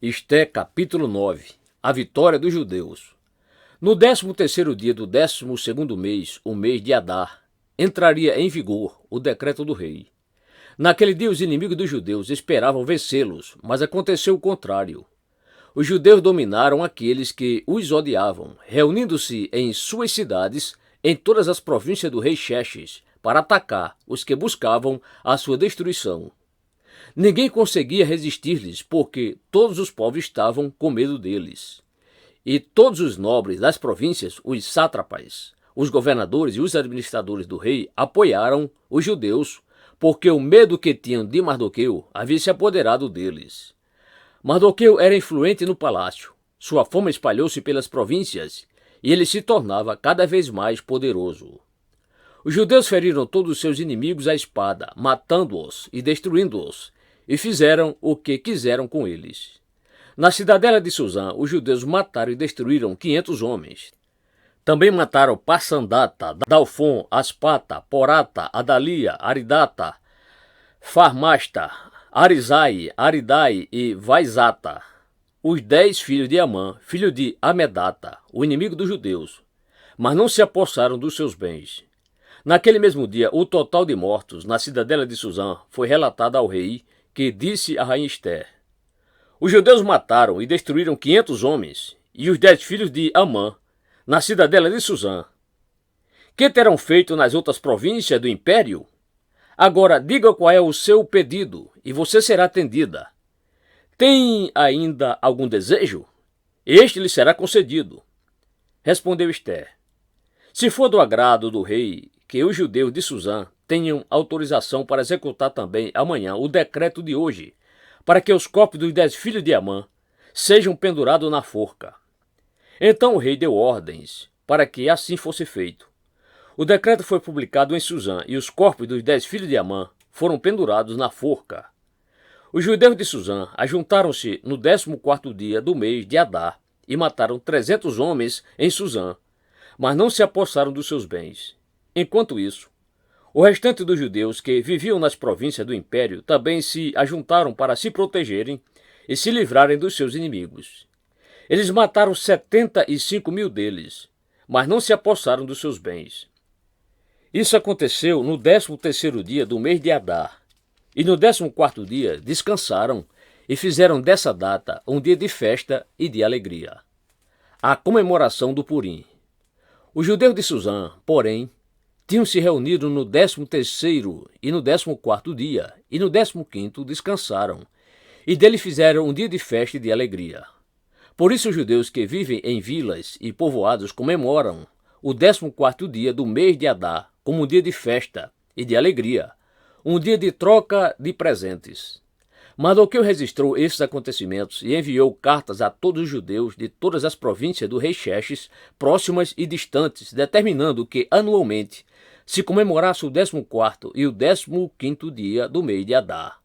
Esté capítulo 9. A vitória dos judeus. No 13º dia do 12º mês, o mês de Adar, entraria em vigor o decreto do rei. Naquele dia os inimigos dos judeus esperavam vencê-los, mas aconteceu o contrário. Os judeus dominaram aqueles que os odiavam, reunindo-se em suas cidades, em todas as províncias do rei Xerxes, para atacar os que buscavam a sua destruição. Ninguém conseguia resistir-lhes, porque todos os povos estavam com medo deles. E todos os nobres das províncias, os sátrapas, os governadores e os administradores do rei apoiaram os judeus, porque o medo que tinham de Mardoqueu havia se apoderado deles. Mardoqueu era influente no palácio, sua fama espalhou-se pelas províncias e ele se tornava cada vez mais poderoso. Os judeus feriram todos os seus inimigos à espada, matando-os e destruindo-os, e fizeram o que quiseram com eles. Na cidadela de Suzã, os judeus mataram e destruíram 500 homens. Também mataram Passandata, Dalfon, Aspata, Porata, Adalia, Aridata, Farmasta, Arizai, Aridai e Vaizata, os 10 filhos de Amã, filho de Amedata, o inimigo dos judeus, mas não se apossaram dos seus bens. Naquele mesmo dia, o total de mortos na cidadela de Suzã foi relatado ao rei, que disse a rainha Ester: os judeus mataram e destruíram 500 homens e os 10 filhos de Amã na cidadela de Suzã. Que terão feito nas outras províncias do império? Agora diga qual é o seu pedido e você será atendida. Tem ainda algum desejo? Este lhe será concedido. Respondeu Ester: se for do agrado do rei que os judeus de Suzã tenham autorização para executar também amanhã o decreto de hoje, para que os corpos dos 10 filhos de Amã sejam pendurados na forca. Então o rei deu ordens para que assim fosse feito. O decreto foi publicado em Suzã e os corpos dos 10 filhos de Amã foram pendurados na forca. Os judeus de Suzã ajuntaram-se no 14º dia do mês de Adar e mataram 300 homens em Suzã, mas não se apossaram dos seus bens. Enquanto isso, o restante dos judeus que viviam nas províncias do império também se ajuntaram para se protegerem e se livrarem dos seus inimigos. Eles mataram 75.000 deles, mas não se apossaram dos seus bens. Isso aconteceu no 13º dia do mês de Adar, e no 14º dia descansaram e fizeram dessa data um dia de festa e de alegria. A comemoração do Purim. Os judeus de Suzã, porém, tinham se reunido no 13º e no 14º dia, e no 15º descansaram, e dele fizeram um dia de festa e de alegria. Por isso os judeus que vivem em vilas e povoados comemoram o 14º dia do mês de Adar como um dia de festa e de alegria, um dia de troca de presentes. Mardoqueu registrou esses acontecimentos e enviou cartas a todos os judeus de todas as províncias do rei Xerxes, próximas e distantes, determinando que anualmente se comemorasse o 14º e o 15º dia do mês de Adar.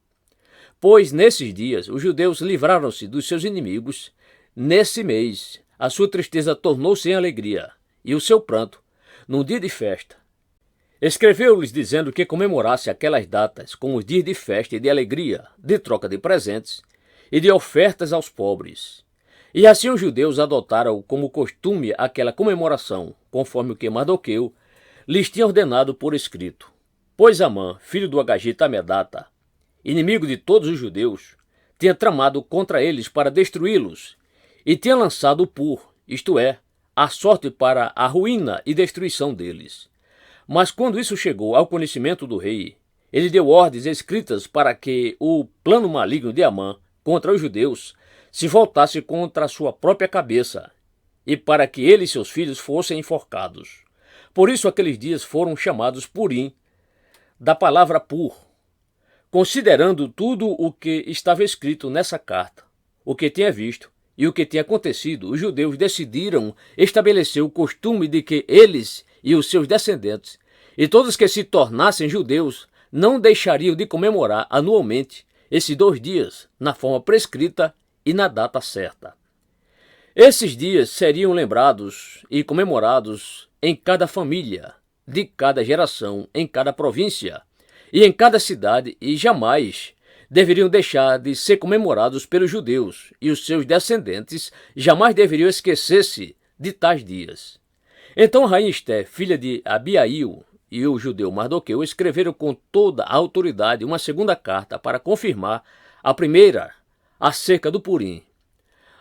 Pois nesses dias os judeus livraram-se dos seus inimigos. Nesse mês a sua tristeza tornou-se em alegria, e o seu pranto num dia de festa. Escreveu-lhes dizendo que comemorasse aquelas datas como os dias de festa e de alegria, de troca de presentes e de ofertas aos pobres. E assim os judeus adotaram como costume aquela comemoração, conforme o que Mardoqueu lhes tinha ordenado por escrito. Pois Amã, filho do Agagita Amedata, inimigo de todos os judeus, tinha tramado contra eles para destruí-los e tinha lançado o pur, isto é, a sorte para a ruína e destruição deles. Mas quando isso chegou ao conhecimento do rei, ele deu ordens escritas para que o plano maligno de Amã contra os judeus se voltasse contra a sua própria cabeça, e para que ele e seus filhos fossem enforcados. Por isso aqueles dias foram chamados Purim, da palavra pur. Considerando tudo o que estava escrito nessa carta, o que tinha visto e o que tinha acontecido, os judeus decidiram estabelecer o costume de que eles e os seus descendentes, e todos que se tornassem judeus, não deixariam de comemorar anualmente esses 2 dias, na forma prescrita e na data certa. Esses dias seriam lembrados e comemorados em cada família, de cada geração, em cada província e em cada cidade, e jamais deveriam deixar de ser comemorados pelos judeus e os seus descendentes jamais deveriam esquecer-se de tais dias. Então a rainha Esté, filha de Abiail, e o judeu Mardoqueu escreveram com toda a autoridade uma segunda carta para confirmar a primeira acerca do Purim.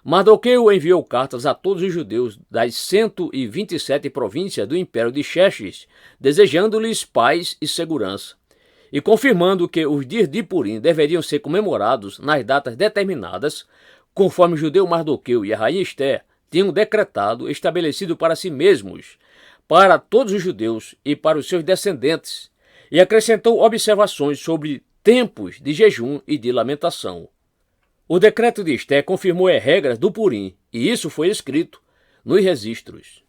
Mardoqueu enviou cartas a todos os judeus das 127 províncias do Império de Xerxes, desejando-lhes paz e segurança, e confirmando que os dias de Purim deveriam ser comemorados nas datas determinadas, conforme o judeu Mardoqueu e a rainha Esté tinham decretado, estabelecido para si mesmos, para todos os judeus e para os seus descendentes, e acrescentou observações sobre tempos de jejum e de lamentação. O decreto de Esté confirmou as regras do Purim, e isso foi escrito nos registros.